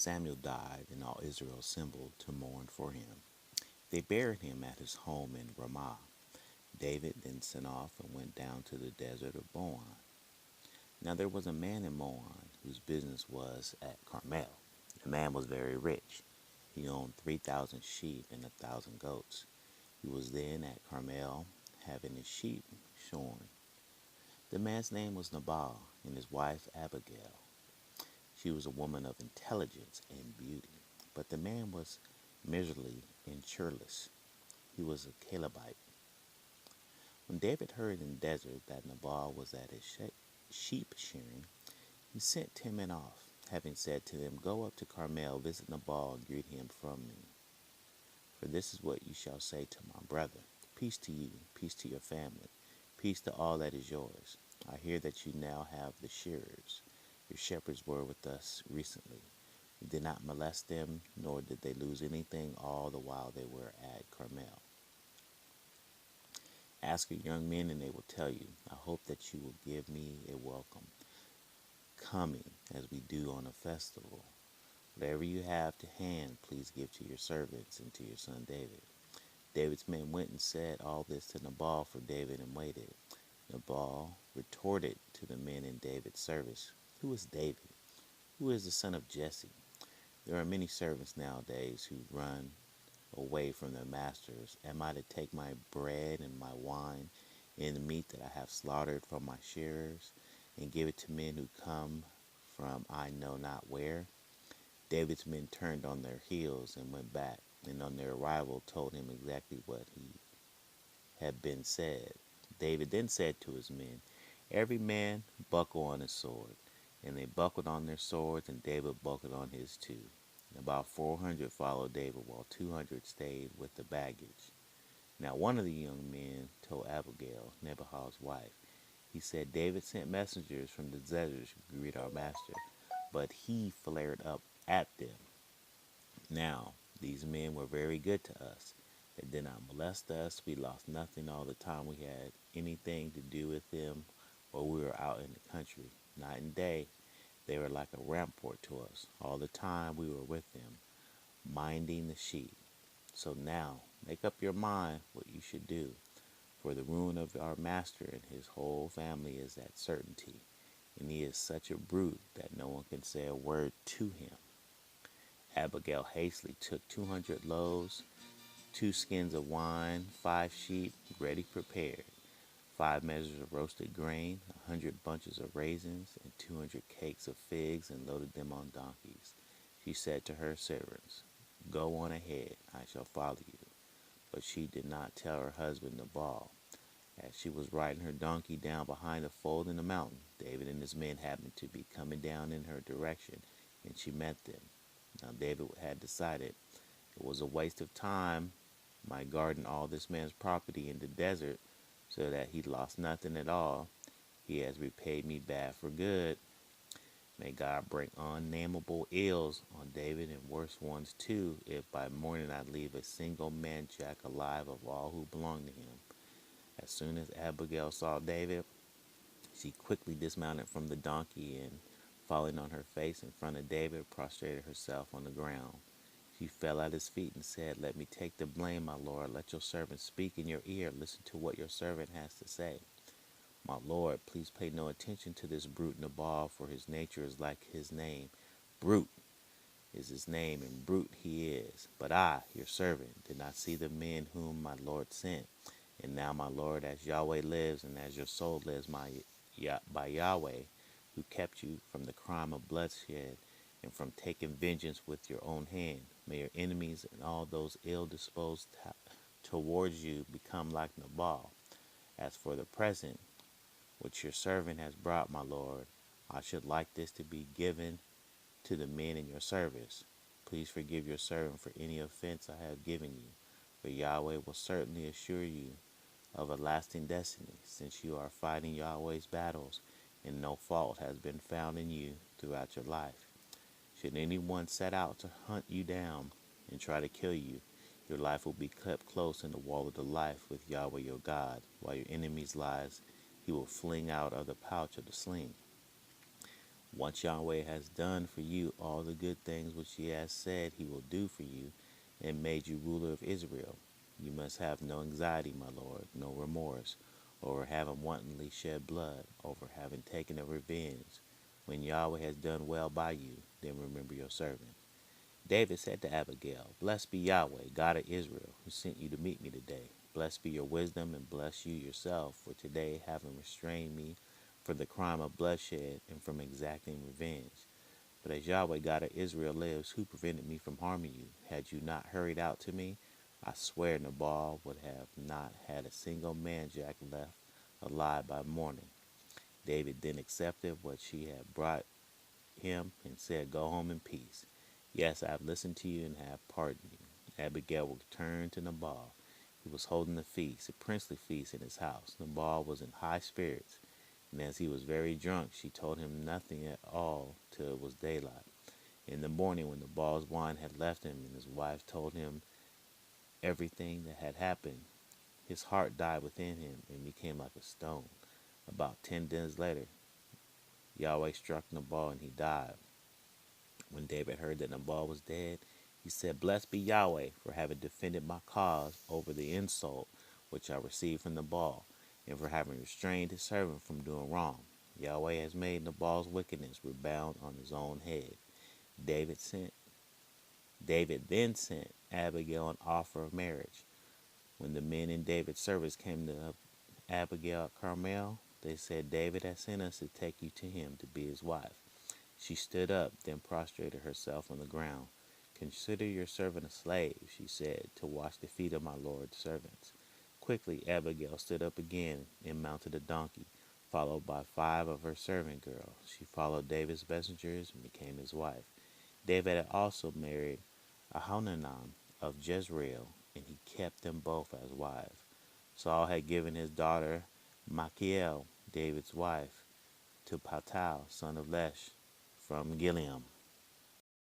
Samuel died, and all Israel assembled to mourn for him. They buried him at his home in Ramah. David then sent off and went down to the desert of Moab. Now there was a man in Moab whose business was at Carmel. The man was very rich. He owned 3,000 sheep and 1,000 goats. He was then at Carmel having his sheep shorn. The man's name was Nabal, and his wife Abigail. She was a woman of intelligence and beauty, but the man was miserly and churlish. He was a Calebite. When David heard in the desert that Nabal was at his sheep shearing, he sent 10 men off, having said to them, "Go up to Carmel, visit Nabal, and greet him from me. For this is what you shall say to my brother. Peace to you, peace to your family, peace to all that is yours. I hear that you now have the shearers. Your shepherds were with us recently. We did not molest them, nor did they lose anything all the while they were at Carmel. Ask your young men, and they will tell you. I hope that you will give me a welcome, coming as we do on a festival. Whatever you have to hand, please give to your servants and to your son David." David's men went and said all this to Nabal for David and waited. Nabal retorted to the men in David's service, "Who is David? Who is the son of Jesse? There are many servants nowadays who run away from their masters. Am I to take my bread and my wine and the meat that I have slaughtered from my shearers and give it to men who come from I know not where?" David's men turned on their heels and went back, and on their arrival told him exactly what had been said. David then said to his men, "Every man buckle on his sword." And they buckled on their swords, and David buckled on his too. And about 400 followed David, while 200 stayed with the baggage. Now one of the young men told Abigail, Nabal's wife. He said, "David sent messengers from the desert to greet our master, but he flared up at them. Now these men were very good to us. They did not molest us. We lost nothing all the time we had anything to do with them, or we were out in the country. Night and day they were like a rampart to us. All the time we were with them, minding the sheep. So now make up your mind what you should do, for the ruin of our master and his whole family is at certainty, and he is such a brute that no one can say a word to him." Abigail hastily took 200 loaves, 2 skins of wine, 5 sheep ready prepared, 5 measures of roasted grain, 100 bunches of raisins, and 200 cakes of figs, and loaded them on donkeys. She said to her servants, "Go on ahead, I shall follow you." But she did not tell her husband Nabal. As she was riding her donkey down behind a fold in the mountain, David and his men happened to be coming down in her direction, and she met them. Now David had decided it was a waste of time my guarding all this man's property in the desert so that he lost nothing at all. He has repaid me bad for good. May God bring unnameable ills on David and worse ones too, if by morning I leave a single man Jack alive of all who belong to him." As soon as Abigail saw David, she quickly dismounted from the donkey and, falling on her face in front of David, prostrated herself on the ground. She fell at his feet and said, "Let me take the blame, my lord. Let your servant speak in your ear. Listen to what your servant has to say." "My lord, please pay no attention to this brute Nabal, for his nature is like his name. Brute is his name, and brute he is. But I, your servant, did not see the men whom my lord sent. And now, my lord, as Yahweh lives, and as your soul lives, by Yahweh, who kept you from the crime of bloodshed, and from taking vengeance with your own hand, may your enemies and all those ill-disposed towards you become like Nabal. As for the present, which your servant has brought, my lord, I should like this to be given to the men in your service. Please forgive your servant for any offense I have given you, for Yahweh will certainly assure you of a lasting destiny, since you are fighting Yahweh's battles, and no fault has been found in you throughout your life. Should anyone set out to hunt you down and try to kill you, your life will be kept close in the wall of the life with Yahweh your God, while your enemies' lives he will fling out of the pouch of the sling. Once Yahweh has done for you all the good things which he has said he will do for you, and made you ruler of Israel, you must have no anxiety, my Lord, no remorse, over having wantonly shed blood, over having taken a revenge. When Yahweh has done well by you, then remember your servant. David said to Abigail, Blessed be Yahweh, God of Israel, who sent you to meet me today. Blessed be your wisdom, and bless you yourself, for today having restrained me for the crime of bloodshed and from exacting revenge. But as Yahweh, God of Israel, lives, who prevented me from harming you? Had you not hurried out to me, I swear Nabal would have not had a single man jack left alive by morning. David then accepted what she had brought him and said, Go home in peace. Yes, I have listened to you and have pardoned you. Abigail returned to Nabal. He was holding a feast, a princely feast in his house. Nabal was in high spirits, and as he was very drunk, she told him nothing at all till it was daylight. In the morning, when Nabal's wine had left him and his wife told him everything that had happened, his heart died within him and became like a stone. About 10 days later, Yahweh struck Nabal and he died. When David heard that Nabal was dead, he said, Blessed be Yahweh for having defended my cause over the insult which I received from Nabal, and for having restrained his servant from doing wrong. Yahweh has made Nabal's wickedness rebound on his own head. David sent David then sent Abigail an offer of marriage. When the men in David's service came to Abigail at Carmel, they said, David has sent us to take you to him to be his wife. She stood up, then prostrated herself on the ground. Consider your servant a slave, she said, to wash the feet of my lord's servants. Quickly Abigail stood up again and mounted a donkey, followed by 5 of her servant girls. She followed David's messengers and became his wife. David had also married Ahinoam of Jezreel, and he kept them both as wives. Saul had given his daughter Michal, David's wife, to Patal, son of Lesh, from Gileam.